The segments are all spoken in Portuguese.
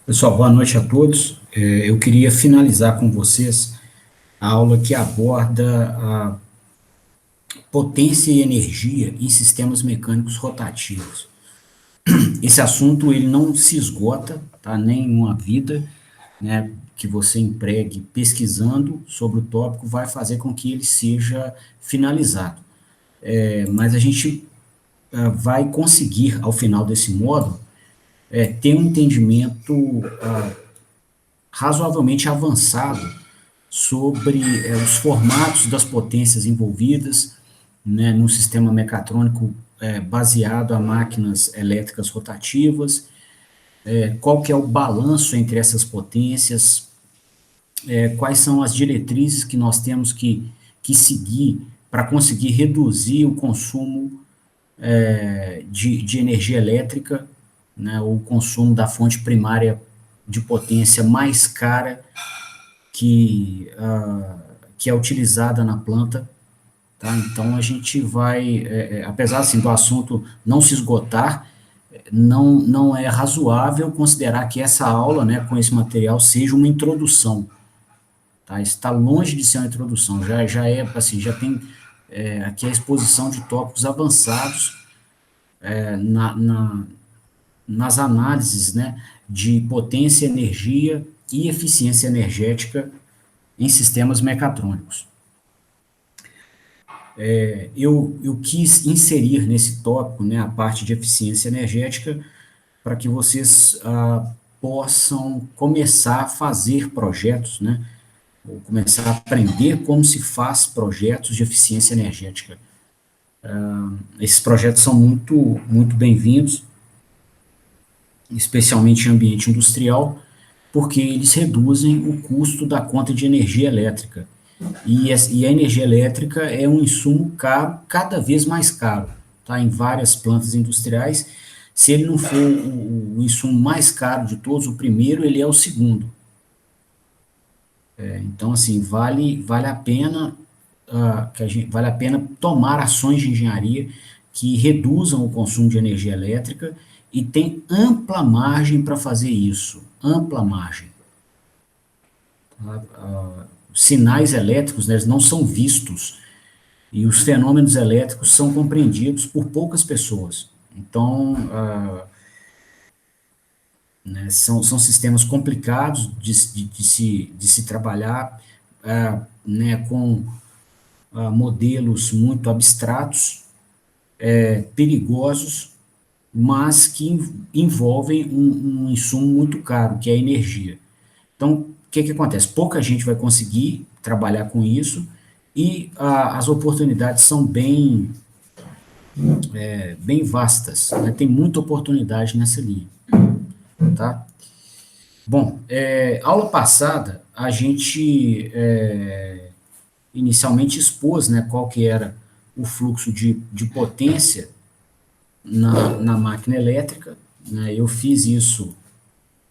Pessoal, boa noite a todos. Eu queria finalizar com vocês a aula que aborda a potência e energia em sistemas mecânicos rotativos. Esse assunto ele não se esgota, tá? Nem em uma vida, né, que você empregue pesquisando sobre o tópico vai fazer com que ele seja finalizado. Mas a gente vai conseguir, ao final desse módulo, ter um entendimento razoavelmente avançado sobre os formatos das potências envolvidas, né, num sistema mecatrônico baseado a máquinas elétricas rotativas, qual que é o balanço entre essas potências, quais são as diretrizes que nós temos que seguir para conseguir reduzir o consumo de energia elétrica, né, o consumo da fonte primária de potência mais cara que é utilizada na planta. Tá? Então, a gente vai, apesar assim, do assunto não se esgotar, não é razoável considerar que essa aula, né, com esse material, seja uma introdução. Tá? Está longe de ser uma introdução, já é, assim, já tem aqui a exposição de tópicos avançados nas análises, né, de potência, energia e eficiência energética em sistemas mecatrônicos. Eu quis inserir nesse tópico, né, a parte de eficiência energética para que vocês possam começar a fazer projetos, né, ou começar a aprender como se faz projetos de eficiência energética. Esses projetos são muito bem-vindos, especialmente em ambiente industrial, porque eles reduzem o custo da conta de energia elétrica. E a energia elétrica é um insumo caro, cada vez mais caro, tá? Em várias plantas industriais. Se ele não for o insumo mais caro de todos, o primeiro, ele é o segundo. Então, assim, vale a pena vale a pena tomar ações de engenharia que reduzam o consumo de energia elétrica e tem ampla margem para fazer isso, ampla margem. Tá? Sinais elétricos, né, eles não são vistos e os fenômenos elétricos são compreendidos por poucas pessoas. Então, né, são sistemas complicados de se trabalhar, né, com modelos muito abstratos, perigosos, mas que envolvem um insumo muito caro, que é a energia. Então, o que acontece? Pouca gente vai conseguir trabalhar com isso e as oportunidades são bem vastas, né? Tem muita oportunidade nessa linha, tá? Bom, aula passada a gente inicialmente expôs, né, qual que era o fluxo de potência na máquina elétrica, né? Eu fiz isso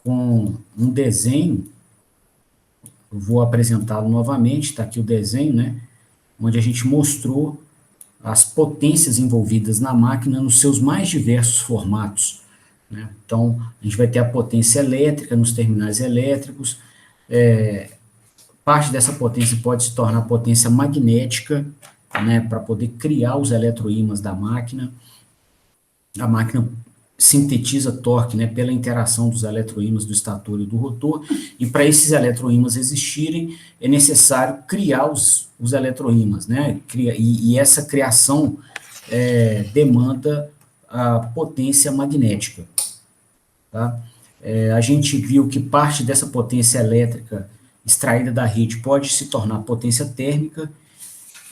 com um desenho, eu vou apresentá-lo novamente, está aqui o desenho, né, onde a gente mostrou as potências envolvidas na máquina nos seus mais diversos formatos, né? Então, a gente vai ter a potência elétrica nos terminais elétricos, parte dessa potência pode se tornar potência magnética, né, para poder criar os eletroímãs da máquina. A máquina sintetiza torque, né, pela interação dos eletroímãs do estator e do rotor, e para esses eletroímãs existirem, é necessário criar os eletroímãs, né, e essa criação demanda a potência magnética. Tá? A gente viu que parte dessa potência elétrica extraída da rede pode se tornar potência térmica,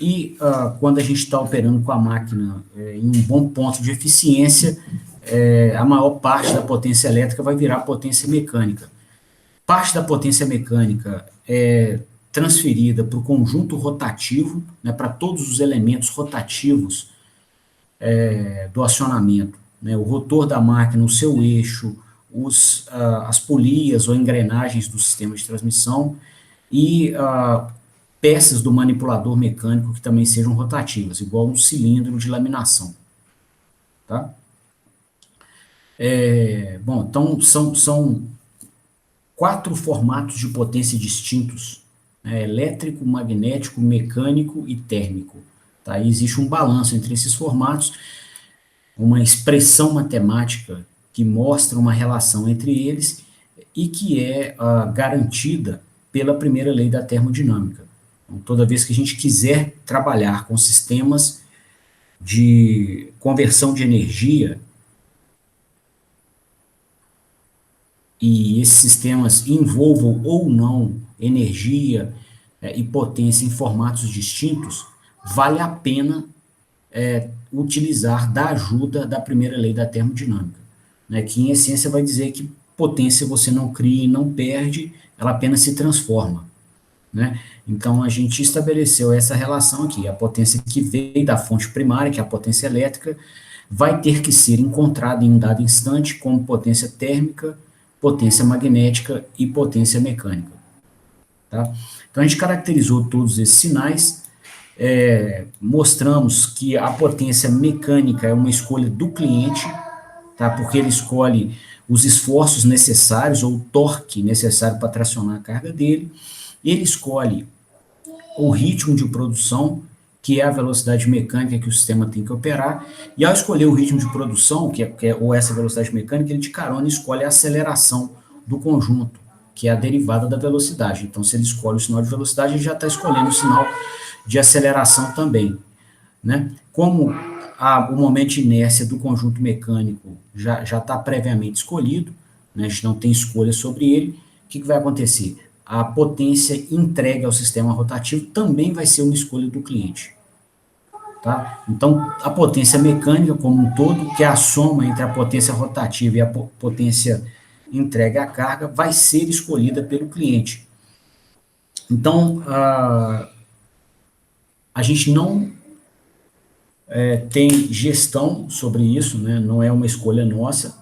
e quando a gente está operando com a máquina em um bom ponto de eficiência, a maior parte da potência elétrica vai virar potência mecânica. Parte da potência mecânica é transferida para o conjunto rotativo, né, para todos os elementos rotativos do acionamento, né, o rotor da máquina, o seu eixo, as polias ou engrenagens do sistema de transmissão e peças do manipulador mecânico que também sejam rotativas, igual um cilindro de laminação. Tá? Bom, então são 4 formatos de potência distintos, né, elétrico, magnético, mecânico e térmico. Tá? E existe um balanço entre esses formatos, uma expressão matemática que mostra uma relação entre eles e que é garantida pela primeira lei da termodinâmica. Então, toda vez que a gente quiser trabalhar com sistemas de conversão de energia, e esses sistemas envolvam ou não energia e potência em formatos distintos, vale a pena utilizar da ajuda da primeira lei da termodinâmica, né, que em essência vai dizer que potência você não cria e não perde, ela apenas se transforma. Né? Então, a gente estabeleceu essa relação aqui, a potência que veio da fonte primária, que é a potência elétrica, vai ter que ser encontrada em um dado instante como potência térmica, potência magnética e potência mecânica. Tá? Então, a gente caracterizou todos esses sinais, mostramos que a potência mecânica é uma escolha do cliente, tá? Porque ele escolhe os esforços necessários ou o torque necessário para tracionar a carga dele, ele escolhe o ritmo de produção, que é a velocidade mecânica que o sistema tem que operar, e ao escolher o ritmo de produção, ou essa velocidade mecânica, ele de carona escolhe a aceleração do conjunto, que é a derivada da velocidade. Então, se ele escolhe o sinal de velocidade, ele já está escolhendo o sinal de aceleração também. Né? Como o momento de inércia do conjunto mecânico já está previamente escolhido, né? A gente não tem escolha sobre ele, o que vai acontecer? A potência entregue ao sistema rotativo também vai ser uma escolha do cliente. Tá? Então, a potência mecânica como um todo, que é a soma entre a potência rotativa e a potência entregue à carga, vai ser escolhida pelo cliente. Então, a gente não tem gestão sobre isso, né? Não é uma escolha nossa,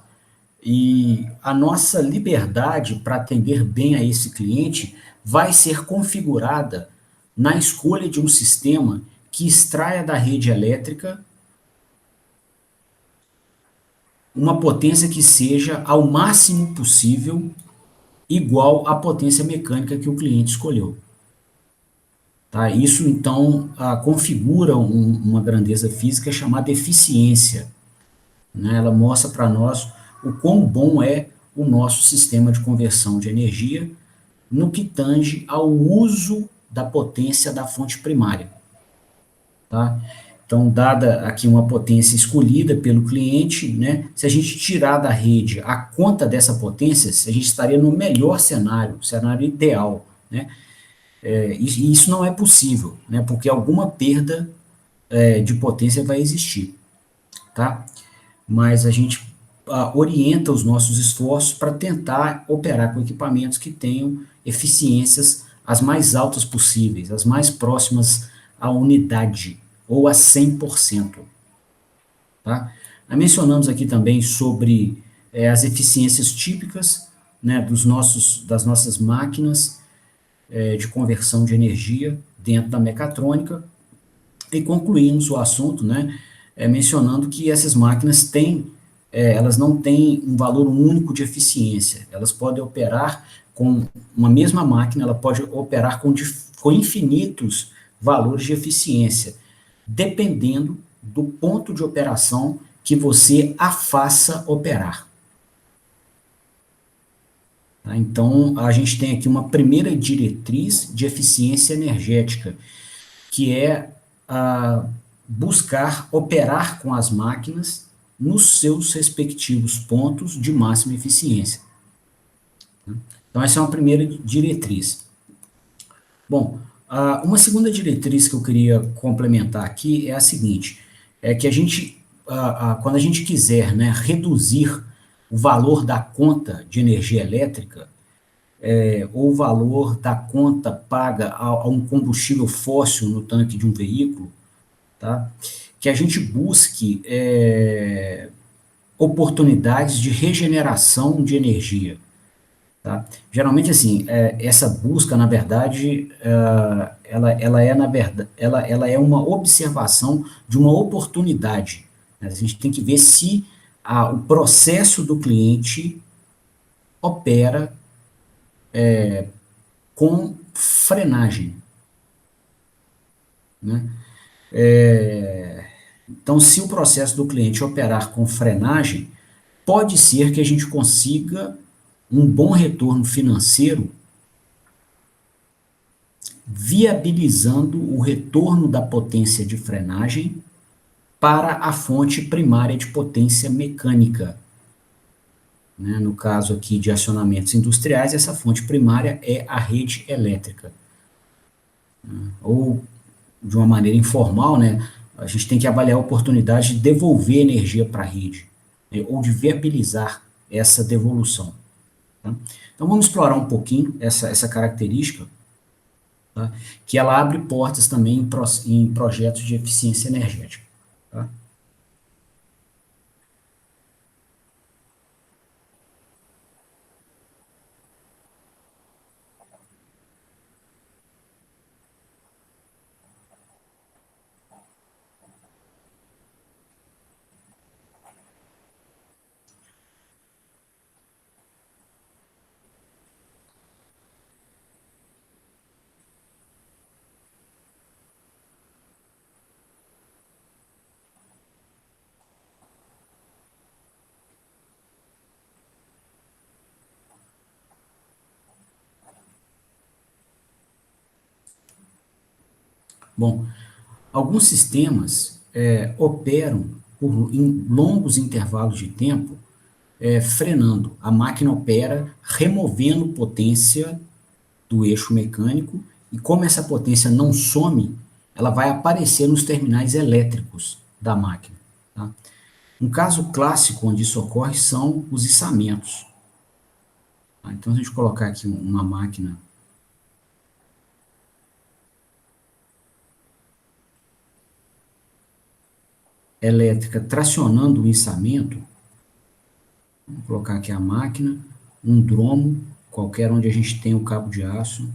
e a nossa liberdade para atender bem a esse cliente vai ser configurada na escolha de um sistema que extraia da rede elétrica uma potência que seja ao máximo possível igual à potência mecânica que o cliente escolheu. Tá? Isso, então, configura uma grandeza física chamada eficiência. Né? Ela mostra para nós o quão bom é o nosso sistema de conversão de energia no que tange ao uso da potência da fonte primária. Tá? Então, dada aqui uma potência escolhida pelo cliente, né, se a gente tirar da rede a conta dessa potência, a gente estaria no melhor cenário, o cenário ideal. Né? E isso não é possível, né, porque alguma perda de potência vai existir. Tá? Mas a gente orienta os nossos esforços para tentar operar com equipamentos que tenham eficiências as mais altas possíveis, as mais próximas à unidade, ou a 100%. Tá? Mencionamos aqui também sobre as eficiências típicas, né, das nossas máquinas de conversão de energia dentro da mecatrônica, e concluímos o assunto, né, mencionando que essas máquinas elas não têm um valor único de eficiência, elas podem operar com uma mesma máquina, ela pode operar com infinitos valores de eficiência, dependendo do ponto de operação que você a faça operar. Tá? Então, a gente tem aqui uma primeira diretriz de eficiência energética, que é buscar operar com as máquinas nos seus respectivos pontos de máxima eficiência. Então, essa é uma primeira diretriz. Bom, uma segunda diretriz que eu queria complementar aqui é a seguinte, é que a gente, quando a gente quiser, né, reduzir o valor da conta de energia elétrica, ou o valor da conta paga a um combustível fóssil no tanque de um veículo, tá? Que a gente busque oportunidades de regeneração de energia. Tá? Geralmente, assim, essa busca, na verdade, ela é uma observação de uma oportunidade. Né? A gente tem que ver se o processo do cliente opera com frenagem, né? Então, se o processo do cliente operar com frenagem, pode ser que a gente consiga um bom retorno financeiro viabilizando o retorno da potência de frenagem para a fonte primária de potência mecânica. Né? No caso aqui de acionamentos industriais, essa fonte primária é a rede elétrica. Ou, de uma maneira informal, né, a gente tem que avaliar a oportunidade de devolver energia para a rede, né, ou de viabilizar essa devolução. Tá? Então, vamos explorar um pouquinho essa característica, tá? Que ela abre portas também em projetos de eficiência energética. Tá? Bom, alguns sistemas operam em longos intervalos de tempo, frenando. A máquina opera removendo potência do eixo mecânico, e como essa potência não some, ela vai aparecer nos terminais elétricos da máquina. Tá? Um caso clássico onde isso ocorre são os içamentos. Tá? Então, se a gente colocar aqui uma máquina elétrica tracionando um içamento, vamos colocar aqui a máquina, um dromo, qualquer onde a gente tem o cabo de aço.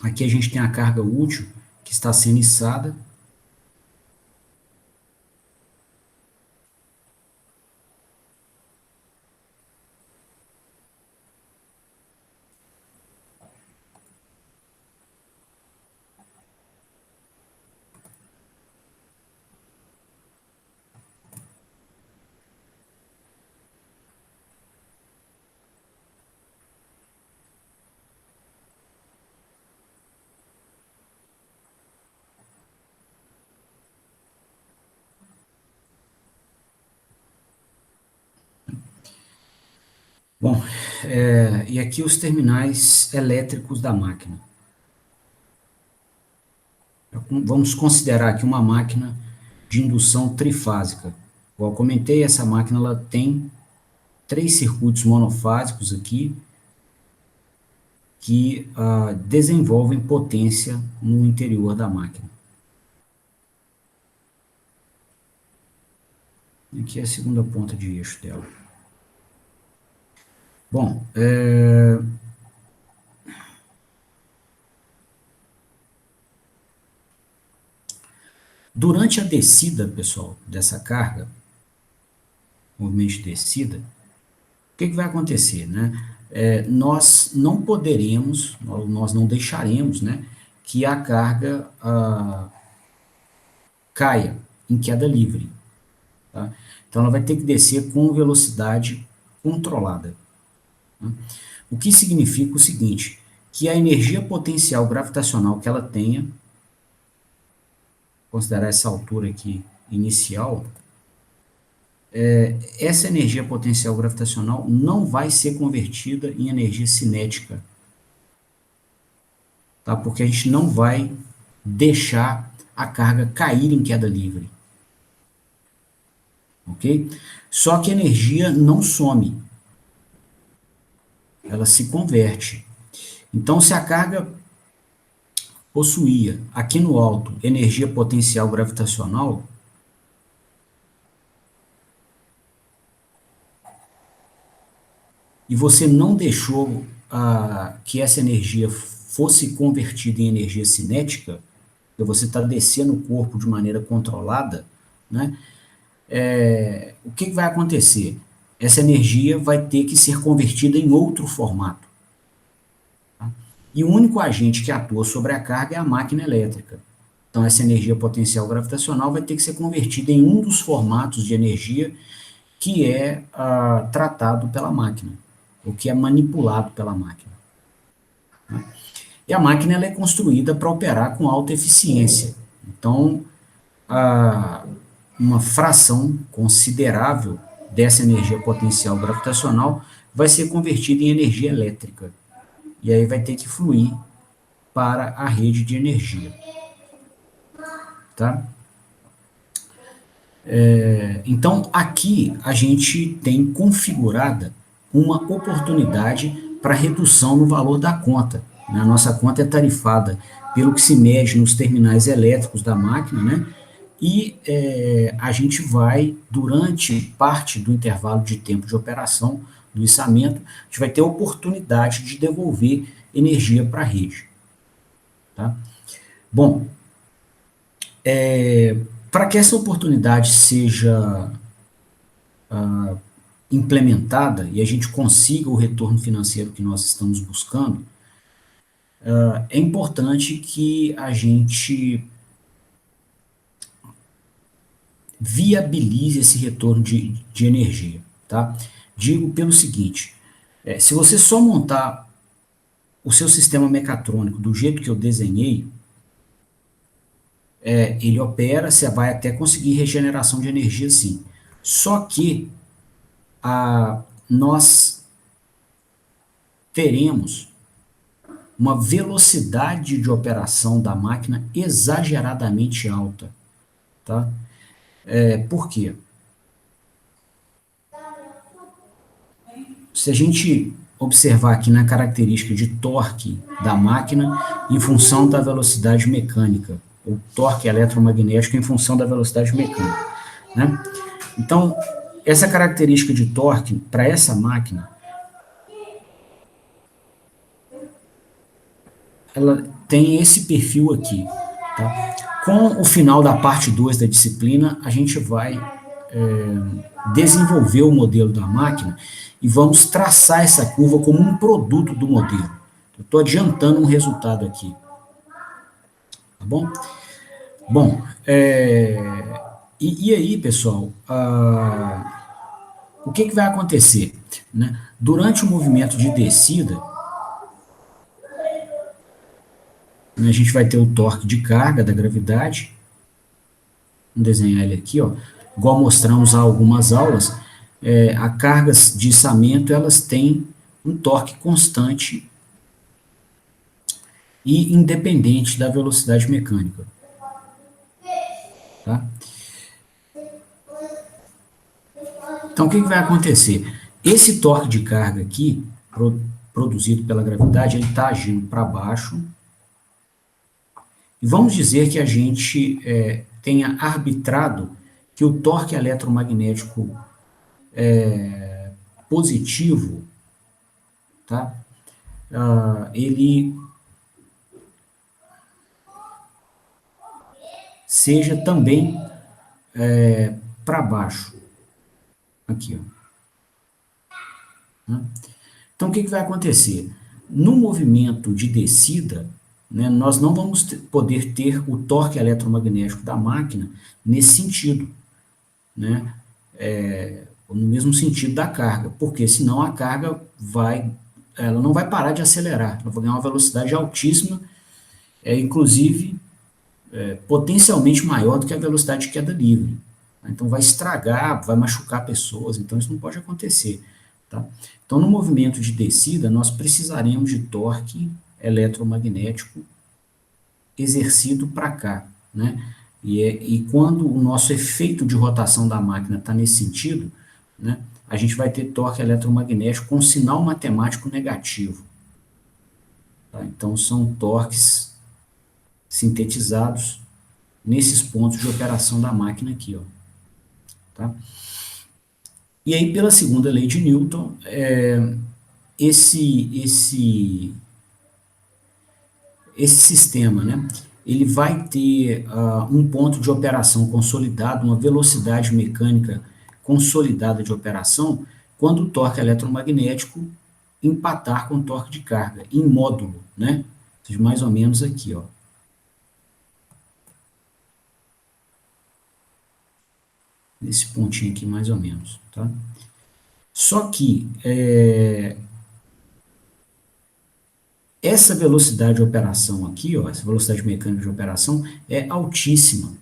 Aqui a gente tem a carga útil que está sendo içada. Bom, e aqui os terminais elétricos da máquina. Vamos considerar aqui uma máquina de indução trifásica. Como eu comentei, essa máquina ela tem 3 circuitos monofásicos aqui que desenvolvem potência no interior da máquina. Aqui é a segunda ponta de eixo dela. Bom, durante a descida, pessoal, dessa carga, movimento de descida, o que vai acontecer, né? Nós não poderemos, nós não deixaremos, né, que a carga caia em queda livre. Tá? Então, ela vai ter que descer com velocidade controlada. Tá? O que significa o seguinte, que a energia potencial gravitacional que ela tenha, considerar essa altura aqui inicial, essa energia potencial gravitacional não vai ser convertida em energia cinética, tá? Porque a gente não vai deixar a carga cair em queda livre. Ok? Só que a energia não some, ela se converte. Então, se a carga possuía aqui no alto energia potencial gravitacional, e você não deixou que essa energia fosse convertida em energia cinética, que você está descendo o corpo de maneira controlada, né? O que vai acontecer? Essa energia vai ter que ser convertida em outro formato. Tá? E o único agente que atua sobre a carga é a máquina elétrica. Então, essa energia potencial gravitacional vai ter que ser convertida em um dos formatos de energia que é tratado pela máquina, ou que é manipulado pela máquina. E a máquina ela é construída para operar com alta eficiência. Então, uma fração considerável dessa energia potencial gravitacional vai ser convertida em energia elétrica. E aí vai ter que fluir para a rede de energia. Tá? Então, aqui a gente tem configurada uma oportunidade para redução no valor da conta. Né? A nossa conta é tarifada pelo que se mede nos terminais elétricos da máquina, né? E a gente vai, durante parte do intervalo de tempo de operação do içamento, a gente vai ter a oportunidade de devolver energia para a rede. Tá? Bom, para que essa oportunidade seja implementada e a gente consiga o retorno financeiro que nós estamos buscando, é importante que a gente viabilize esse retorno de energia. Tá? Digo pelo seguinte, se você só montar o seu sistema mecatrônico do jeito que eu desenhei, ele opera, você vai até conseguir regeneração de energia sim. Só que nós teremos uma velocidade de operação da máquina exageradamente alta. Tá? Por quê? Se a gente observar aqui na característica de torque da máquina em função da velocidade mecânica, o torque eletromagnético em função da velocidade mecânica, né? Então, essa característica de torque para essa máquina, ela tem esse perfil aqui, tá? Com o final da parte 2 da disciplina, a gente vai desenvolver o modelo da máquina e vamos traçar essa curva como um produto do modelo. Eu estou adiantando um resultado aqui. Tá bom? Bom, e aí, pessoal, o que vai acontecer? Né? Durante o movimento de descida, né, a gente vai ter o torque de carga da gravidade. Vamos desenhar ele aqui, ó. Igual mostramos há algumas aulas, as cargas de içamento, elas têm um torque constante e independente da velocidade mecânica. Tá? Então, o que vai acontecer? Esse torque de carga aqui, produzido pela gravidade, ele está agindo para baixo. E vamos dizer que a gente tenha arbitrado que o torque eletromagnético positivo, tá? Ele seja também para baixo. Aqui, ó. Então, o que vai acontecer? No movimento de descida, né, nós não vamos poder ter o torque eletromagnético da máquina nesse sentido, né? No mesmo sentido da carga, porque senão a carga ela não vai parar de acelerar, ela vai ganhar uma velocidade altíssima, inclusive potencialmente maior do que a velocidade de queda livre. Então vai estragar, vai machucar pessoas, então isso não pode acontecer. Tá? Então no movimento de descida nós precisaremos de torque eletromagnético exercido para cá, né? E quando o nosso efeito de rotação da máquina está nesse sentido, né, a gente vai ter torque eletromagnético com sinal matemático negativo. Tá? Então são torques sintetizados nesses pontos de operação da máquina aqui, ó. Tá? E aí, pela segunda lei de Newton, esse sistema, né, ele vai ter um ponto de operação consolidado, uma velocidade mecânica consolidada de operação, quando o torque eletromagnético empatar com o torque de carga, em módulo, né? Ou seja, mais ou menos aqui, ó. Nesse pontinho aqui, mais ou menos, tá? Só que essa velocidade de operação aqui, ó, essa velocidade mecânica de operação é altíssima,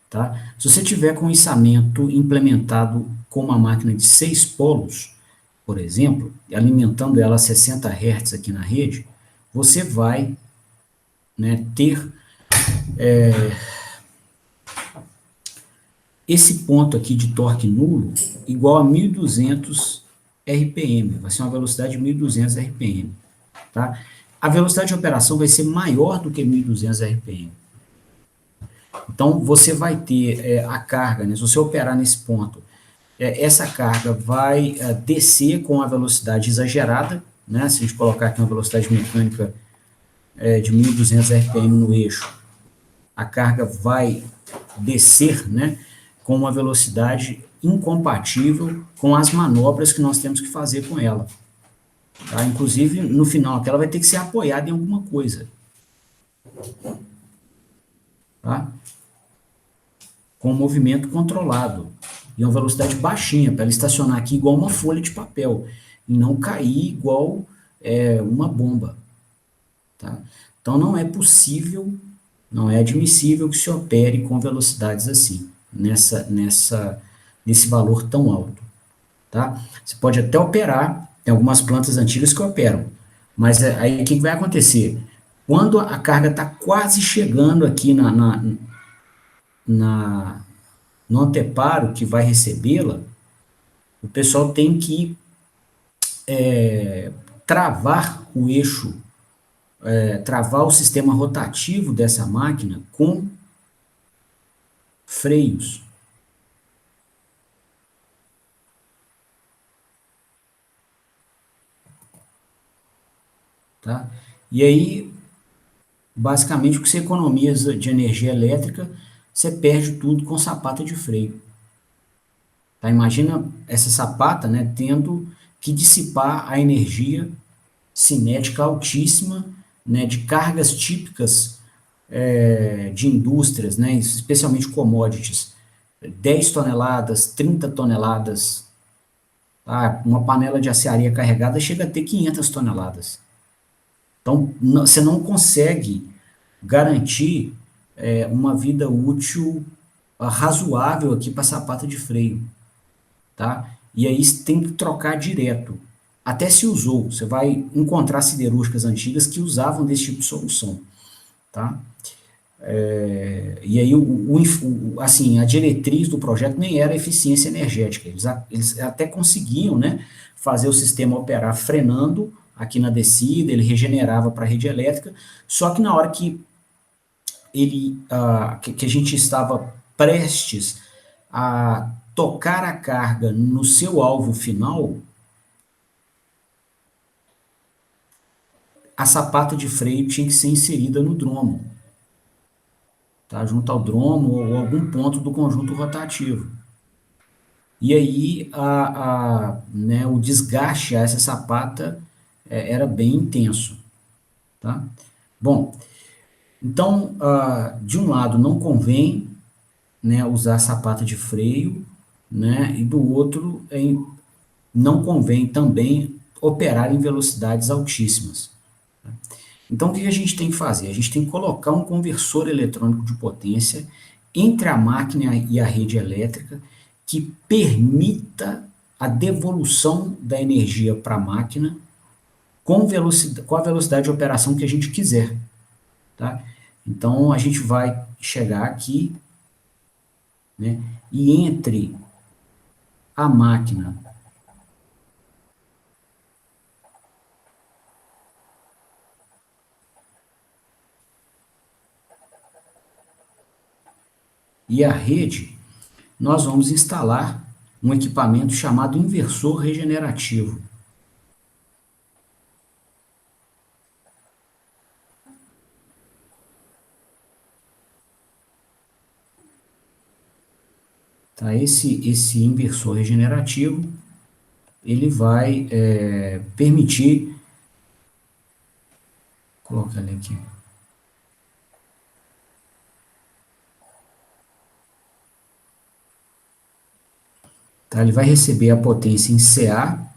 tá? Se você tiver com um içamento implementado com uma máquina de 6 polos, por exemplo, e alimentando ela a 60 Hz aqui na rede, você vai, né, ter esse ponto aqui de torque nulo igual a 1.200 RPM, vai ser uma velocidade de 1.200 RPM, tá? A velocidade de operação vai ser maior do que 1.200 RPM. Então, você vai ter a carga, né, se você operar nesse ponto, essa carga vai descer com a velocidade exagerada, né, se a gente colocar aqui uma velocidade mecânica de 1.200 RPM no eixo, a carga vai descer, né, com uma velocidade incompatível com as manobras que nós temos que fazer com ela. Tá? Inclusive, no final, ela vai ter que ser apoiada em alguma coisa. Tá? Com um movimento controlado. E uma velocidade baixinha, para ela estacionar aqui igual uma folha de papel. E não cair igual uma bomba. Tá? Então, não é possível, não é admissível que se opere com velocidades assim, nesse valor tão alto. Tá? Você pode até operar, tem algumas plantas antigas que operam, mas aí o que vai acontecer? Quando a carga está quase chegando aqui no anteparo que vai recebê-la, o pessoal tem que travar o eixo, travar o sistema rotativo dessa máquina com freios. Tá? E aí, basicamente, o que você economiza de energia elétrica, você perde tudo com sapata de freio. Tá? Imagina essa sapata, né, tendo que dissipar a energia cinética altíssima, né, de cargas típicas de indústrias, né, especialmente commodities, 10 toneladas, 30 toneladas, tá? Uma panela de aciaria carregada chega a ter 500 toneladas. Então, você não consegue garantir uma vida útil razoável aqui para sapata de freio, tá? E aí você tem que trocar direto. Até se usou, você vai encontrar siderúrgicas antigas que usavam desse tipo de solução, tá? E aí, assim, a diretriz do projeto nem era eficiência energética, eles até conseguiam, né, fazer o sistema operar frenando aqui na descida, ele regenerava para a rede elétrica, só que na hora que que a gente estava prestes a tocar a carga no seu alvo final, a sapata de freio tinha que ser inserida no dromo, tá? Junto ao dromo ou algum ponto do conjunto rotativo. E aí né, o desgaste a essa sapata era bem intenso. Tá? Bom, então, de um lado não convém, né, usar sapata de freio, né, e do outro não convém também operar em velocidades altíssimas. Então, o que a gente tem que fazer? A gente tem que colocar um conversor eletrônico de potência entre a máquina e a rede elétrica que permita a devolução da energia para a máquina com a velocidade de operação que a gente quiser. Tá? Então, a gente vai chegar aqui, né, e entre a máquina e a rede, nós vamos instalar um equipamento chamado inversor regenerativo. Tá? Esse inversor regenerativo, ele vai permitir, colocar ele aqui, tá? Ele vai receber a potência em CA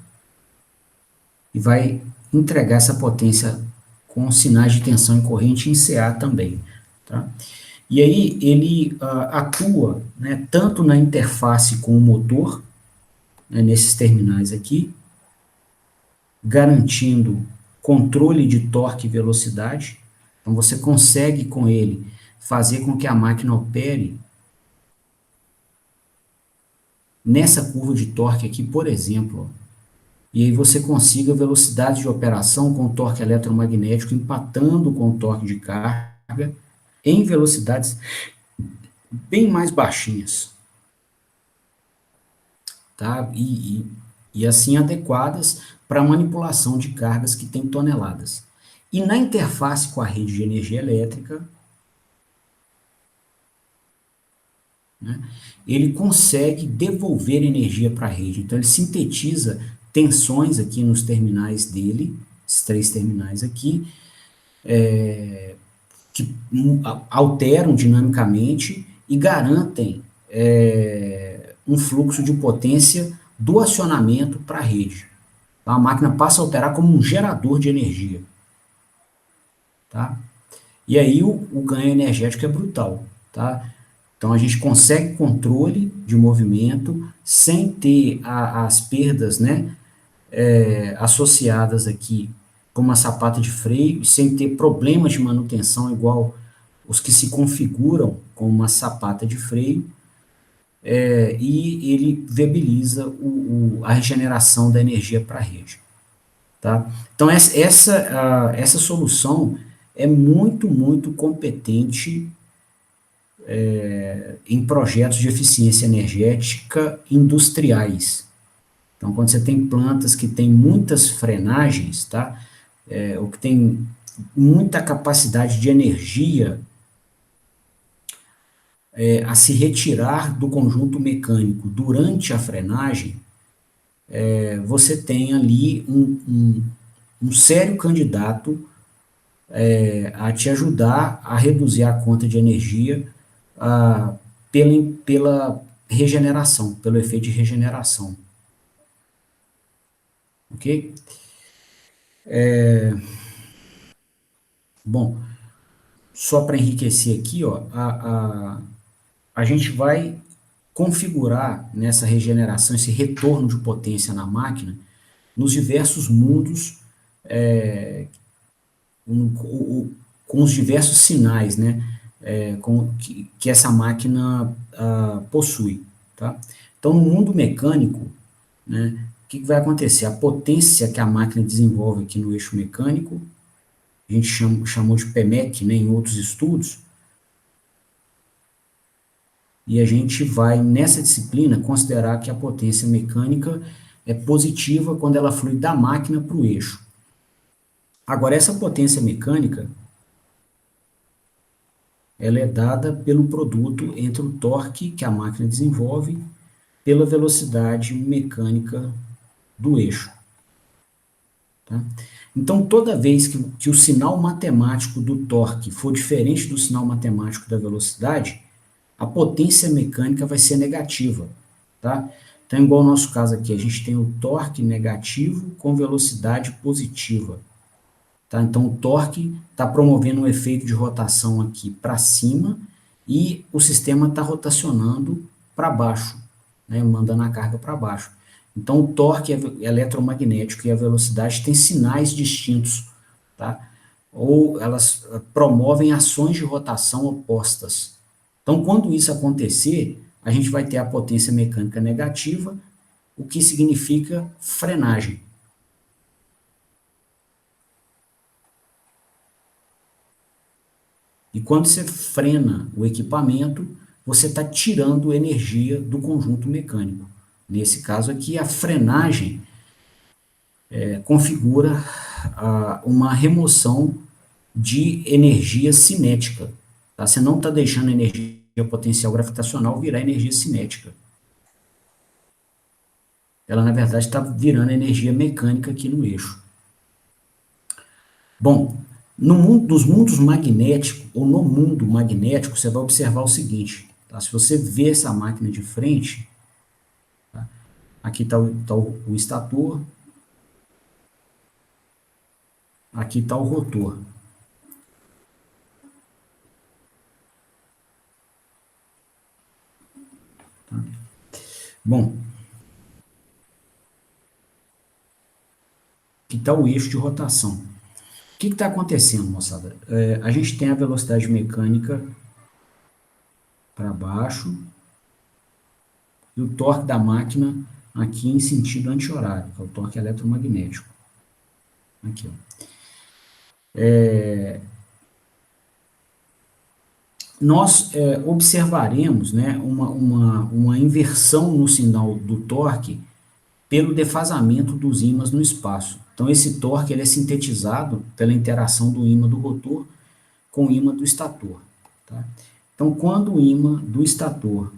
e vai entregar essa potência com sinais de tensão e corrente em CA também, tá? E aí ele atua, né, tanto na interface com o motor, né, nesses terminais aqui, garantindo controle de torque e velocidade. Então você consegue com ele fazer com que a máquina opere nessa curva de torque aqui, por exemplo, ó, e aí você consiga velocidade de operação com torque eletromagnético empatando com o torque de carga em velocidades bem mais baixinhas, tá? E assim adequadas para manipulação de cargas que tem toneladas. E na interface com a rede de energia elétrica, né, ele consegue devolver energia para a rede. Então ele sintetiza tensões aqui nos terminais dele, esses três terminais aqui, que alteram dinamicamente e garantem um fluxo de potência do acionamento para a rede. Então, a máquina passa a operar como um gerador de energia. Tá? E aí o ganho energético é brutal. Tá? Então a gente consegue controle de movimento sem ter as perdas, né, associadas aqui com uma sapata de freio, sem ter problemas de manutenção igual os que se configuram com uma sapata de freio, e ele viabiliza a regeneração da energia para a rede. Tá? Então, essa solução é muito, muito competente em projetos de eficiência energética industriais. Então, quando você tem plantas que têm muitas frenagens, tá? Ou que tem muita capacidade de energia a se retirar do conjunto mecânico durante a frenagem, você tem ali um sério candidato a te ajudar a reduzir a conta de energia pela regeneração, pelo efeito de regeneração. Ok? Bom, só para enriquecer aqui, ó, a gente vai configurar nessa regeneração, esse retorno de potência na máquina, nos diversos mundos, com os diversos sinais, né, que essa máquina possui. Tá? Então, no mundo mecânico, né, o que vai acontecer? A potência que a máquina desenvolve aqui no eixo mecânico, a gente chamou de PMEC, né, em outros estudos, e a gente vai, nessa disciplina, considerar que a potência mecânica é positiva quando ela flui da máquina para o eixo. Agora, essa potência mecânica, ela é dada pelo produto entre o torque que a máquina desenvolve pela velocidade mecânica do eixo. Tá? Então, toda vez que o sinal matemático do torque for diferente do sinal matemático da velocidade, a potência mecânica vai ser negativa. Tá? Então, igual no nosso caso aqui, a gente tem o torque negativo com velocidade positiva. Tá? Então, o torque está promovendo um efeito de rotação aqui para cima e o sistema está rotacionando para baixo, né? Mandando a carga para baixo. Então, o torque eletromagnético e a velocidade têm sinais distintos, tá? Ou elas promovem ações de rotação opostas. Então, quando isso acontecer, a gente vai ter a potência mecânica negativa, o que significa frenagem. E quando você frena o equipamento, você está tirando energia do conjunto mecânico. Nesse caso aqui, a frenagem configura uma remoção de energia cinética. Tá? Você não está deixando a energia potencial gravitacional virar energia cinética. ela na verdade está virando energia mecânica aqui no eixo. Bom, no mundo, dos mundos magnéticos, ou no mundo magnético, você vai observar o seguinte, tá? Se você vê essa máquina de frente, tá? Aqui está o estator, aqui está o rotor. Tá? Bom, aqui está o eixo de rotação. O que está acontecendo, moçada? A gente tem a velocidade mecânica para baixo e o torque da máquina aqui em sentido anti-horário, que é o torque eletromagnético. Aqui, ó. Nós observaremos, né, uma inversão no sinal do torque pelo defasamento dos ímãs no espaço. Então, esse torque ele é sintetizado pela interação do ímã do rotor com o ímã do estator. Tá? Então, quando o ímã do estator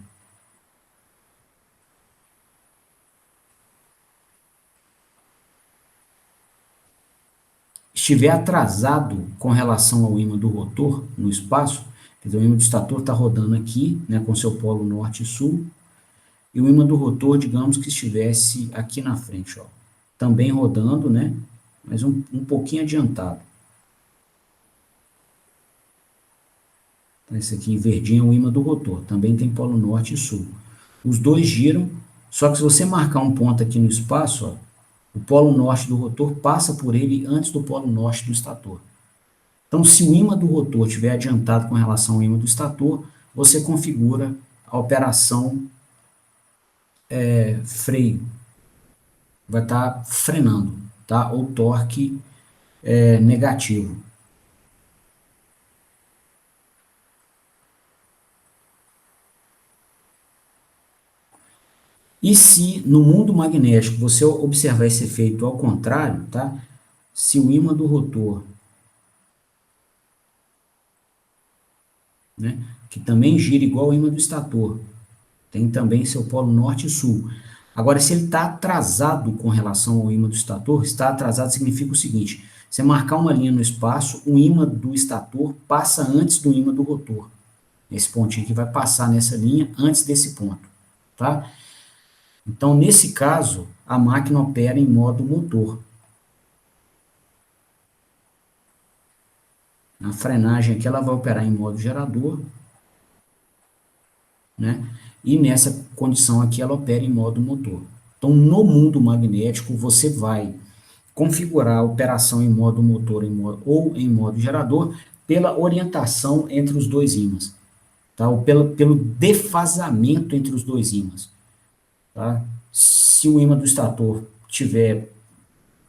estiver atrasado com relação ao ímã do rotor no espaço, quer dizer, o ímã do estator está rodando aqui, né, com seu polo norte e sul, e o ímã do rotor, digamos que estivesse aqui na frente, ó, também rodando, né, mas um pouquinho adiantado. Então, esse aqui, verdinho, é o ímã do rotor, também tem polo norte e sul. Os dois giram, só que se você marcar um ponto aqui no espaço, ó, o polo norte do rotor passa por ele antes do polo norte do estator. Então, se o ímã do rotor estiver adiantado com relação ao ímã do estator, você configura a operação freio. Vai estar frenando, tá? Ou torque negativo. E se no mundo magnético você observar esse efeito ao contrário, tá? Se o ímã do rotor, né, que também gira igual o ímã do estator, tem também seu polo norte e sul. Agora, se ele está atrasado com relação ao ímã do estator, está atrasado significa o seguinte: você marcar uma linha no espaço, o ímã do estator passa antes do ímã do rotor. Esse pontinho aqui vai passar nessa linha antes desse ponto, tá? Então, nesse caso, a máquina opera em modo motor. A frenagem aqui ela vai operar em modo gerador, né? E nessa condição aqui ela opera em modo motor. Então, no mundo magnético, você vai configurar a operação em modo motor ou em modo gerador pela orientação entre os dois ímãs, tá? Ou pelo defasamento entre os dois ímãs. Tá? Se o ímã do estator tiver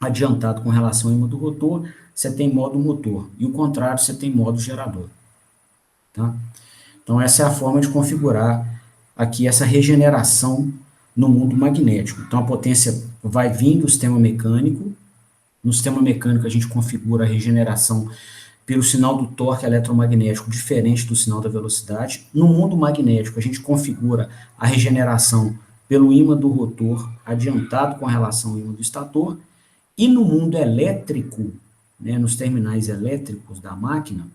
adiantado com relação ao ímã do rotor, você tem modo motor, e o contrário, você tem modo gerador. Tá? Então, essa é a forma de configurar aqui essa regeneração no mundo magnético. Então, a potência vai vir do sistema mecânico. No sistema mecânico, a gente configura a regeneração pelo sinal do torque eletromagnético diferente do sinal da velocidade. No mundo magnético, a gente configura a regeneração pelo ímã do rotor adiantado com relação ao ímã do estator. E no mundo elétrico, né, nos terminais elétricos da máquina,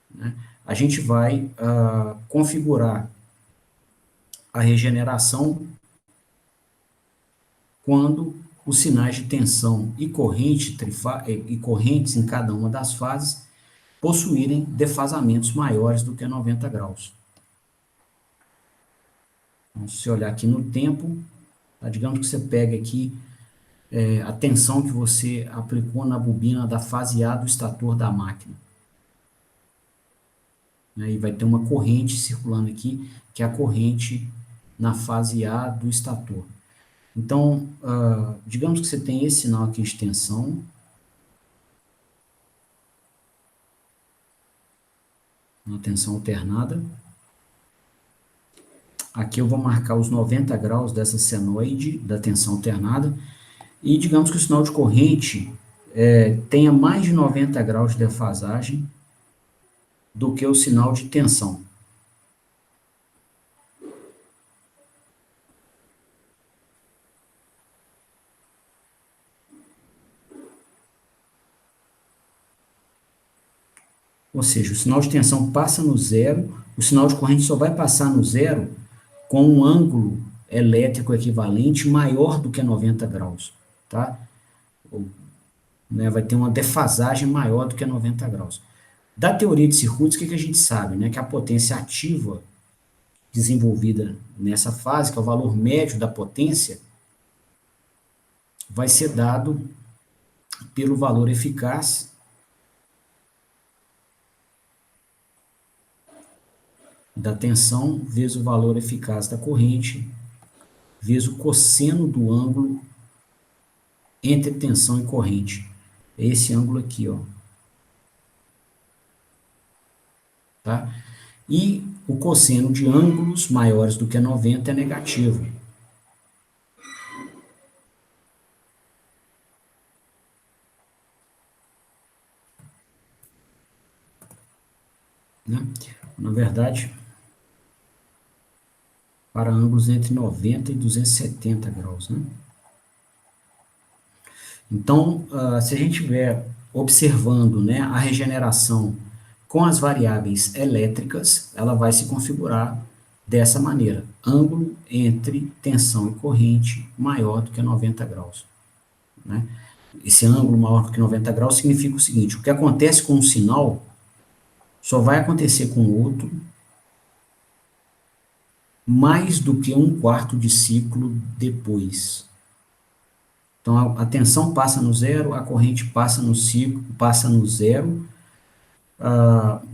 né, a gente vai configurar a regeneração quando os sinais de tensão e correntes em cada uma das fases possuírem defasamentos maiores do que 90 graus. Então, se você olhar aqui no tempo, tá, digamos que você pega aqui a tensão que você aplicou na bobina da fase A do estator da máquina. E vai ter uma corrente circulando aqui, que é a corrente na fase A do estator. Então, digamos que você tem esse sinal aqui de tensão, uma tensão alternada. Aqui eu vou marcar os 90 graus dessa senoide, da tensão alternada, e digamos que o sinal de corrente tenha mais de 90 graus de defasagem do que o sinal de tensão. ou seja, o sinal de tensão passa no zero, o sinal de corrente só vai passar no zero com um ângulo elétrico equivalente maior do que 90 graus, tá? Ou, né, vai ter uma defasagem maior do que 90 graus. Da teoria de circuitos, o que a gente sabe? Né? Que a potência ativa desenvolvida nessa fase, que é o valor médio da potência, vai ser dado pelo valor eficaz da tensão vezes o valor eficaz da corrente vezes o cosseno do ângulo entre tensão e corrente. É esse ângulo aqui, ó. Tá? E o cosseno de ângulos maiores do que 90 é negativo. Né? Na verdade, para ângulos entre 90 e 270 graus. Né? Então, se a gente estiver observando, né, a regeneração com as variáveis elétricas, ela vai se configurar dessa maneira: ângulo entre tensão e corrente maior do que 90 graus. Né? Esse ângulo maior do que 90 graus significa o seguinte: o que acontece com um sinal só vai acontecer com o outro mais do que um quarto de ciclo depois. Então, a tensão passa no zero, a corrente passa no ciclo, passa no zero,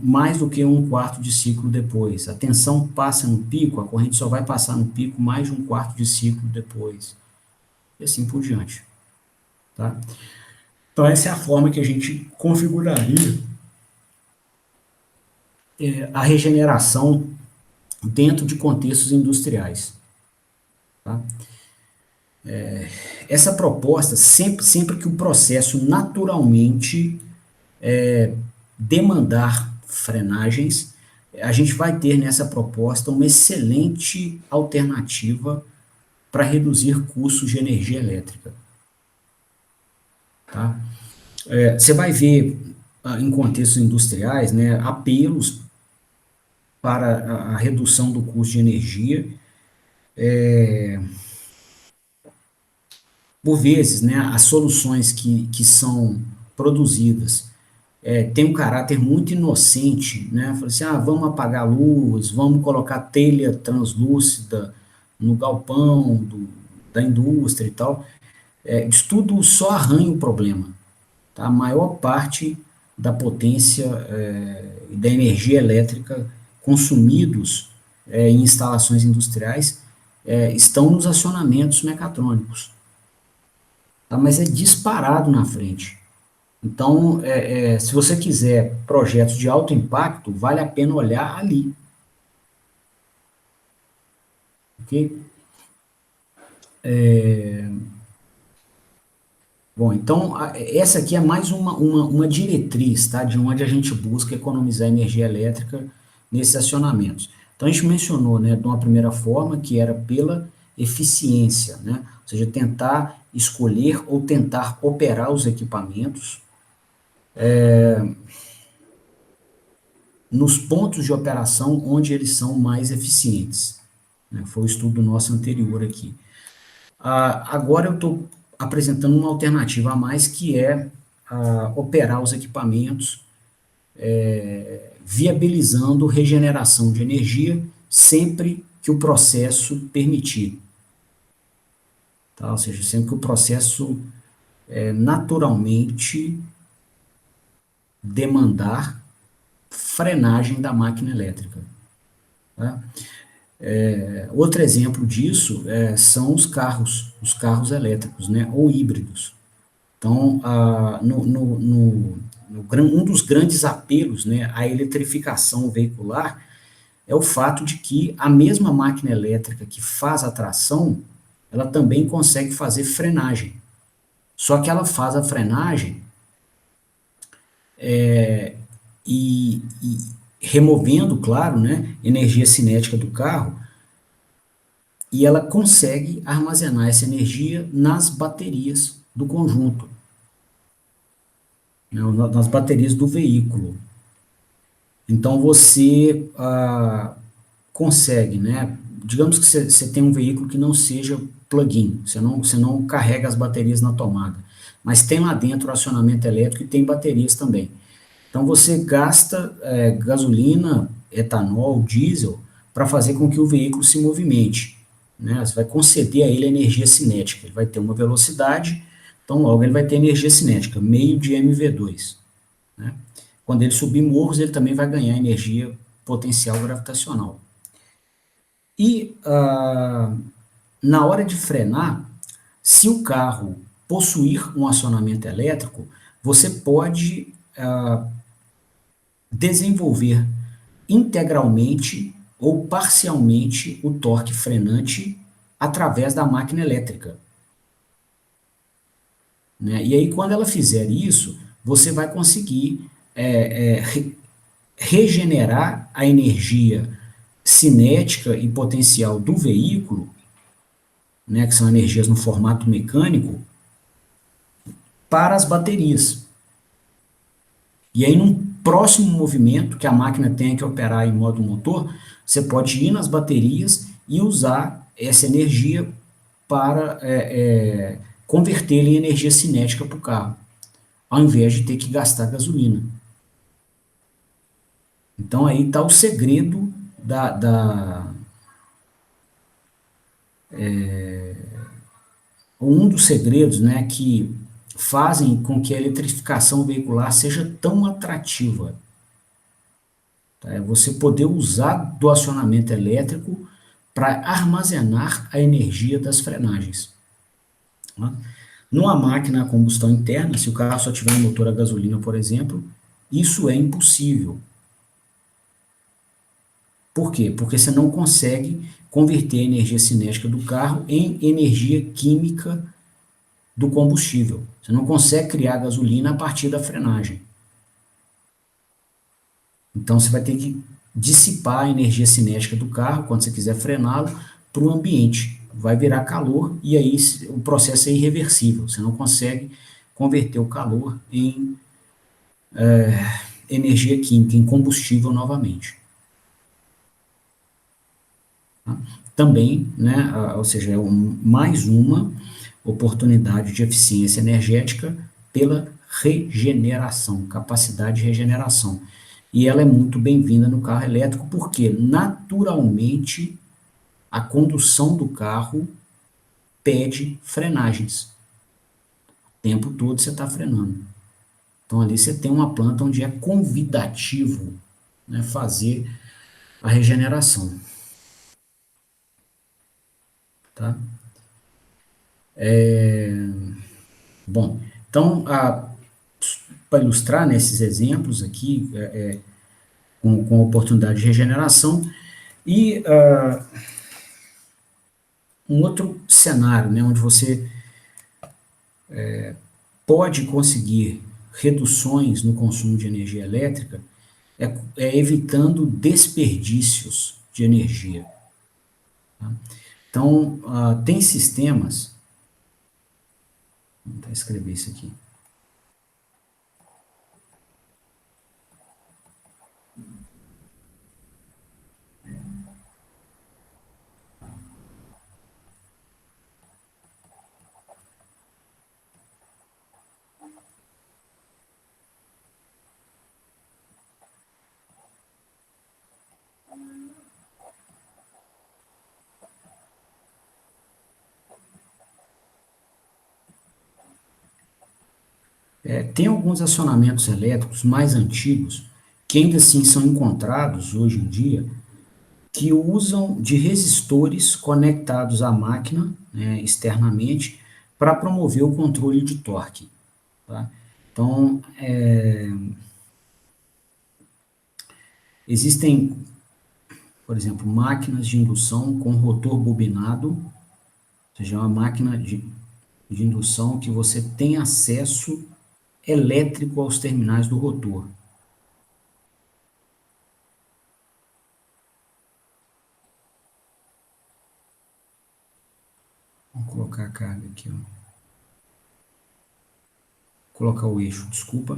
mais do que um quarto de ciclo depois. A tensão passa no pico, a corrente só vai passar no pico mais de um quarto de ciclo depois. E assim por diante. Tá? Então, essa é a forma que a gente configuraria a regeneração dentro de contextos industriais. Tá? Essa proposta, sempre que o processo naturalmente demandar frenagens, a gente vai ter nessa proposta uma excelente alternativa para reduzir custos de energia elétrica. Tá? Você vai ver em contextos industriais, né, apelos para a redução do custo de energia. Por vezes, né, as soluções que são produzidas têm um caráter muito inocente, né? Fala assim, vamos apagar a luz, vamos colocar telha translúcida no galpão da indústria e tal. Isso tudo só arranha o problema. Tá? A maior parte da potência e da energia elétrica consumidos em instalações industriais estão nos acionamentos mecatrônicos. Tá? Mas é disparado na frente. Então, se você quiser projetos de alto impacto, vale a pena olhar ali. Ok? Bom, então, essa aqui é mais uma diretriz, tá? De onde a gente busca economizar energia elétrica nesses acionamentos. Então, a gente mencionou, né, de uma primeira forma, que era pela eficiência, né? Ou seja, tentar escolher ou tentar operar os equipamentos nos pontos de operação onde eles são mais eficientes. Né? Foi o estudo nosso anterior aqui. Agora eu estou apresentando uma alternativa a mais, que é operar os equipamentos viabilizando regeneração de energia sempre que o processo permitir. Tá? Ou seja, sempre que o processo naturalmente demandar frenagem da máquina elétrica. Tá? Outro exemplo disso são os carros elétricos, né, ou híbridos. Então, um dos grandes apelos, né, à eletrificação veicular é o fato de que a mesma máquina elétrica que faz a tração, ela também consegue fazer frenagem. Só que ela faz a frenagem e removendo, claro, né, energia cinética do carro, e ela consegue armazenar essa energia nas baterias do conjunto, né, nas baterias do veículo. Então, você consegue, né? Digamos que você tem um veículo que não seja plug-in, você não carrega as baterias na tomada, mas tem lá dentro o acionamento elétrico e tem baterias também. Então você gasta gasolina, etanol, diesel para fazer com que o veículo se movimente, né? Você vai conceder a ele a energia cinética, ele vai ter uma velocidade, então logo ele vai ter energia cinética, meio de MV2, né? Quando ele subir morros, ele também vai ganhar energia potencial gravitacional. E na hora de frenar, se o carro possuir um acionamento elétrico, você pode desenvolver integralmente ou parcialmente o torque frenante através da máquina elétrica, né? E aí, quando ela fizer isso, você vai conseguir regenerar a energia cinética e potencial do veículo, né, que são energias no formato mecânico, para as baterias. E aí, num próximo movimento que a máquina tenha que operar em modo motor, você pode ir nas baterias e usar essa energia para converter em energia cinética para o carro, ao invés de ter que gastar gasolina. Então aí está o segredo um dos segredos, né, que fazem com que a eletrificação veicular seja tão atrativa. Tá? É você poder usar do acionamento elétrico para armazenar a energia das frenagens. Tá? Numa máquina a combustão interna, se o carro só tiver um motor a gasolina, por exemplo, isso é impossível. Por quê? Porque você não consegue converter a energia cinética do carro em energia química do combustível. Você não consegue criar gasolina a partir da frenagem. Então você vai ter que dissipar a energia cinética do carro, quando você quiser frená-lo, para o ambiente. Vai virar calor e aí o processo é irreversível. Você não consegue converter o calor em energia química, em combustível novamente. Tá? Também, né, ou seja, é mais uma oportunidade de eficiência energética pela regeneração, capacidade de regeneração. E ela é muito bem-vinda no carro elétrico, porque naturalmente a condução do carro pede frenagens. O tempo todo você está frenando. Então ali você tem uma planta onde é convidativo, né, fazer a regeneração. Tá? Bom, então, para ilustrar, né, esses exemplos aqui, com oportunidade de regeneração, e um outro cenário, né, onde você pode conseguir reduções no consumo de energia elétrica, é evitando desperdícios de energia. Tá? Então, tem sistemas, vou escrever isso aqui. Tem alguns acionamentos elétricos mais antigos que ainda assim são encontrados hoje em dia, que usam de resistores conectados à máquina, né, externamente, para promover o controle de torque. Tá? Então, existem, por exemplo, máquinas de indução com rotor bobinado, ou seja, uma máquina de indução que você tem acesso elétrico aos terminais do rotor. Vou colocar a carga aqui, ó. Colocar o eixo, desculpa.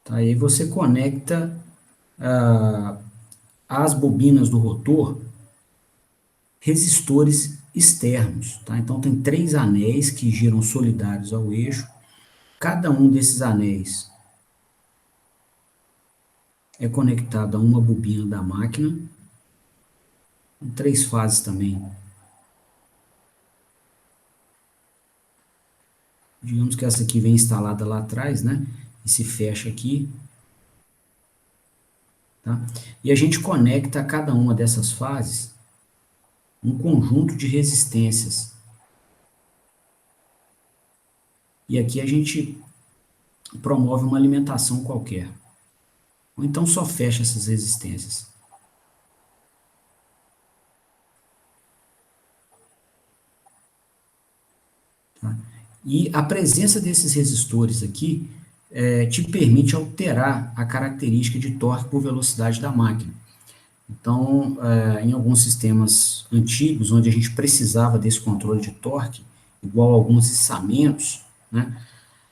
Tá? E aí você conecta as bobinas do rotor resistores externos. Tá? Então, tem 3 anéis que giram solidários ao eixo. Cada um desses anéis é conectado a uma bobina da máquina, em 3 fases também. Digamos que essa aqui vem instalada lá atrás, né? E se fecha aqui. Tá? E a gente conecta a cada uma dessas fases um conjunto de resistências. E aqui a gente promove uma alimentação qualquer. Ou então só fecha essas resistências. Tá? E a presença desses resistores aqui te permite alterar a característica de torque por velocidade da máquina. Então, em alguns sistemas antigos, onde a gente precisava desse controle de torque, igual a alguns içamentos, né,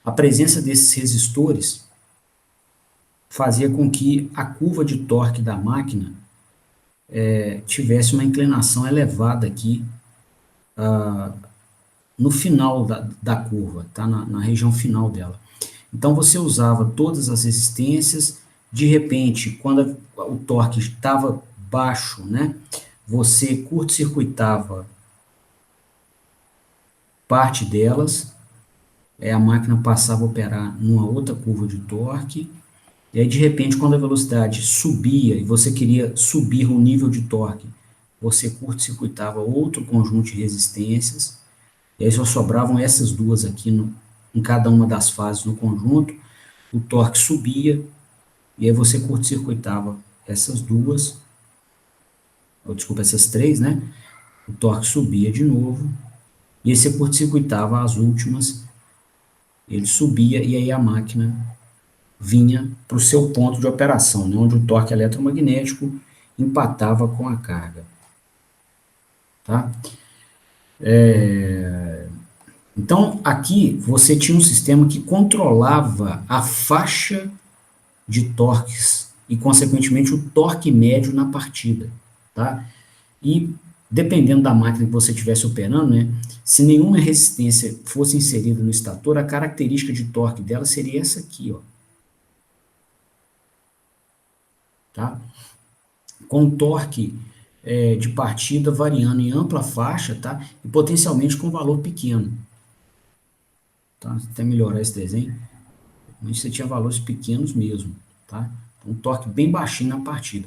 a presença desses resistores fazia com que a curva de torque da máquina tivesse uma inclinação elevada aqui no final da curva, tá? Na região final dela. Então você usava todas as resistências, de repente, quando o torque estava baixo, né, você curto-circuitava parte delas, a máquina passava a operar numa outra curva de torque, e aí de repente quando a velocidade subia e você queria subir o nível de torque, você curto-circuitava outro conjunto de resistências, e aí só sobravam essas duas aqui em cada uma das fases no conjunto, o torque subia, e aí você curto-circuitava essas duas, ou desculpa, essas três, né? O torque subia de novo, e aí você curto-circuitava as últimas, ele subia, e aí a máquina vinha para o seu ponto de operação, né? Onde o torque eletromagnético empatava com a carga. Tá? Então, aqui você tinha um sistema que controlava a faixa de torques e, consequentemente, o torque médio na partida. Tá? E, dependendo da máquina que você estivesse operando, né, se nenhuma resistência fosse inserida no estator, a característica de torque dela seria essa aqui, ó. Tá? Com torque de partida variando em ampla faixa, tá? E potencialmente com valor pequeno. Tá? Até melhorar esse desenho, mas você tinha valores pequenos mesmo, tá? Um torque bem baixinho na partida.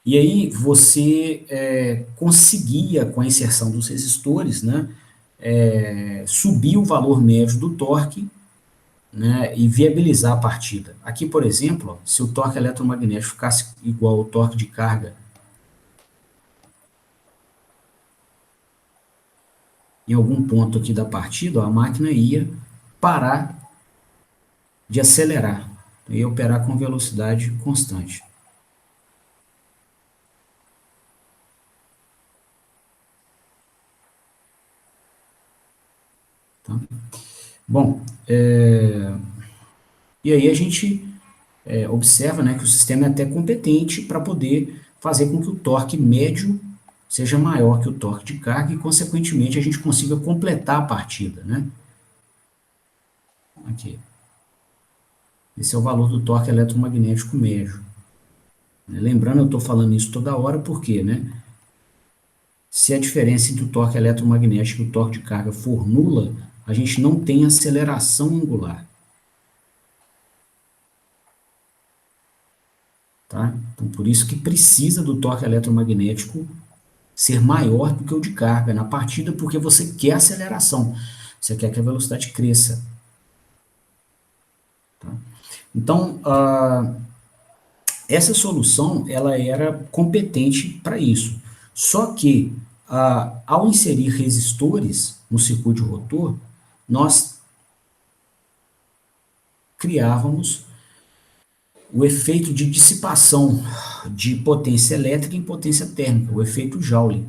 E aí você conseguia, com a inserção dos resistores, né, subir o valor médio do torque, né, e viabilizar a partida. Aqui, por exemplo, ó, se o torque eletromagnético ficasse igual ao torque de carga em algum ponto aqui da partida, ó, a máquina ia parar de acelerar, ia operar com velocidade constante. Tá? Bom, e aí a gente observa, né, que o sistema é até competente para poder fazer com que o torque médio seja maior que o torque de carga e, consequentemente, a gente consiga completar a partida, né? Aqui. Esse é o valor do torque eletromagnético médio. Lembrando, eu estou falando isso toda hora, porque, né? Se a diferença entre o torque eletromagnético e o torque de carga for nula, a gente não tem aceleração angular. Tá? Então, por isso que precisa do torque eletromagnético ser maior do que o de carga na partida, porque você quer aceleração, você quer que a velocidade cresça. Tá? Então, essa solução ela era competente para isso. Só que, ao inserir resistores no circuito rotor, nós criávamos o efeito de dissipação de potência elétrica em potência térmica, o efeito Joule.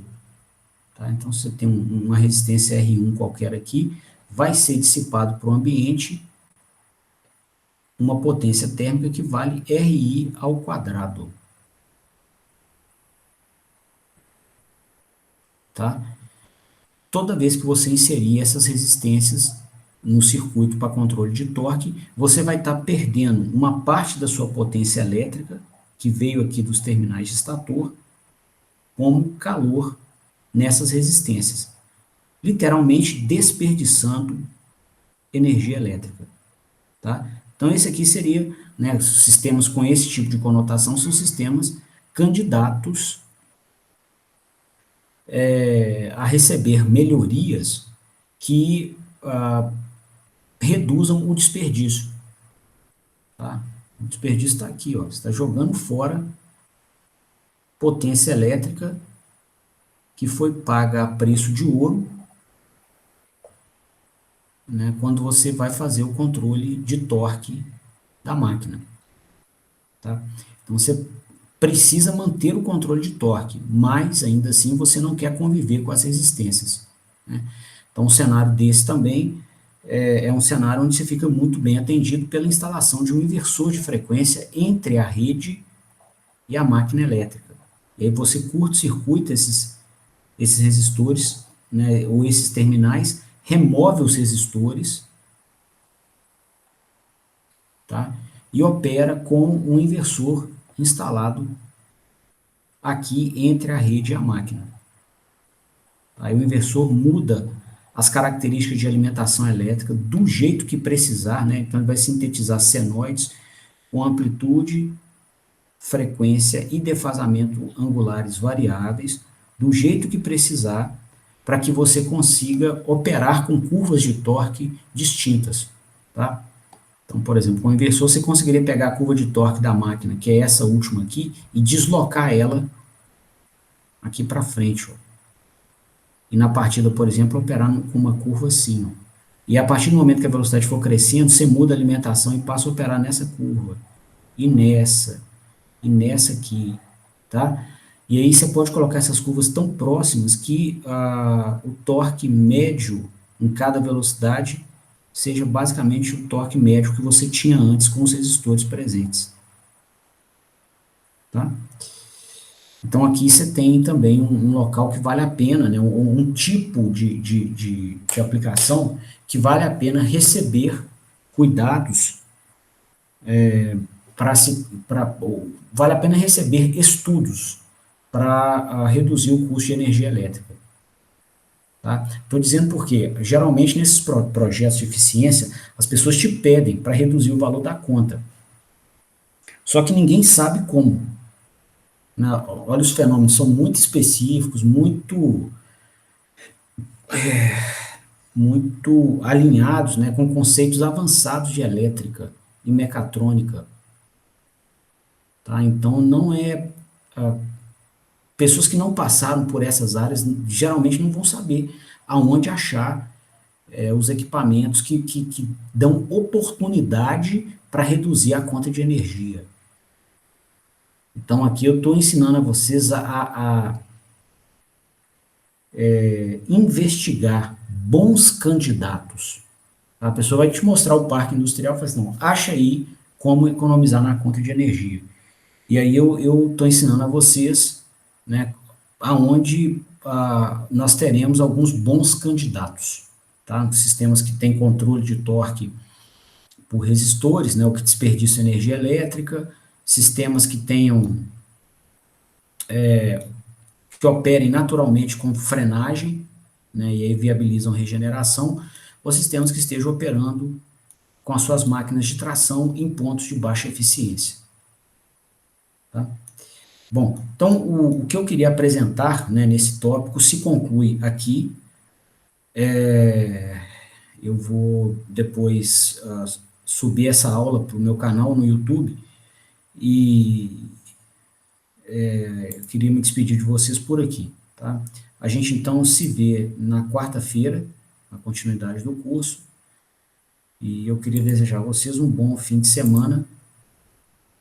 Tá? Então, você tem uma resistência R1 qualquer aqui, vai ser dissipado para o ambiente uma potência térmica que vale RI ao quadrado. Tá? Toda vez que você inserir essas resistências no circuito para controle de torque, você vai estar perdendo uma parte da sua potência elétrica, que veio aqui dos terminais de estator, como calor nessas resistências, literalmente desperdiçando energia elétrica. Tá? Então, esse aqui seria, né, sistemas com esse tipo de conotação são sistemas candidatos a receber melhorias que reduzam o desperdício. Tá? O desperdício está aqui, ó, você está jogando fora potência elétrica que foi paga a preço de ouro, né, quando você vai fazer o controle de torque da máquina. Tá? Então, você precisa manter o controle de torque, mas ainda assim você não quer conviver com as resistências. Né? Então, um cenário desse também é um cenário onde você fica muito bem atendido pela instalação de um inversor de frequência entre a rede e a máquina elétrica. E aí você curto-circuita esses resistores, né, ou esses terminais, remove os resistores, tá? E opera com um inversor instalado aqui entre a rede e a máquina. Aí o inversor muda as características de alimentação elétrica do jeito que precisar, né? Então ele vai sintetizar senoides com amplitude, frequência e defasamento angulares variáveis, do jeito que precisar, para que você consiga operar com curvas de torque distintas, tá? Então, por exemplo, com o inversor você conseguiria pegar a curva de torque da máquina, que é essa última aqui, e deslocar ela aqui para frente, ó. E na partida, por exemplo, operar com uma curva assim, ó. E a partir do momento que a velocidade for crescendo, você muda a alimentação e passa a operar nessa curva, e nessa aqui, tá? E aí você pode colocar essas curvas tão próximas que o torque médio em cada velocidade seja basicamente o torque médio que você tinha antes com os resistores presentes, tá? Então aqui você tem também um local que vale a pena, né? Um tipo de aplicação que vale a pena receber cuidados vale a pena receber estudos para reduzir o custo de energia elétrica. Tá? Estou dizendo porque, geralmente, nesses projetos de eficiência, as pessoas te pedem para reduzir o valor da conta. Só que ninguém sabe como. Né? Olha, os fenômenos são muito específicos, muito alinhados, né, com conceitos avançados de elétrica e mecatrônica. Tá? Então, não é... pessoas que não passaram por essas áreas geralmente não vão saber aonde achar os equipamentos que dão oportunidade para reduzir a conta de energia. Então, aqui eu estou ensinando a vocês a investigar bons candidatos. A pessoa vai te mostrar o parque industrial e fala assim, não, acha aí como economizar na conta de energia. E aí eu estou ensinando a vocês, né, aonde nós teremos alguns bons candidatos. Tá? Sistemas que têm controle de torque por resistores, né, o que desperdiça energia elétrica, sistemas que tenham que operem naturalmente com frenagem, né, e aí viabilizam regeneração, ou sistemas que estejam operando com as suas máquinas de tração em pontos de baixa eficiência. Tá? Bom, então o que eu queria apresentar, né, nesse tópico se conclui aqui. Eu vou depois subir essa aula para o meu canal no YouTube e eu queria me despedir de vocês por aqui. Tá? A gente então se vê na quarta-feira, na continuidade do curso, e eu queria desejar a vocês um bom fim de semana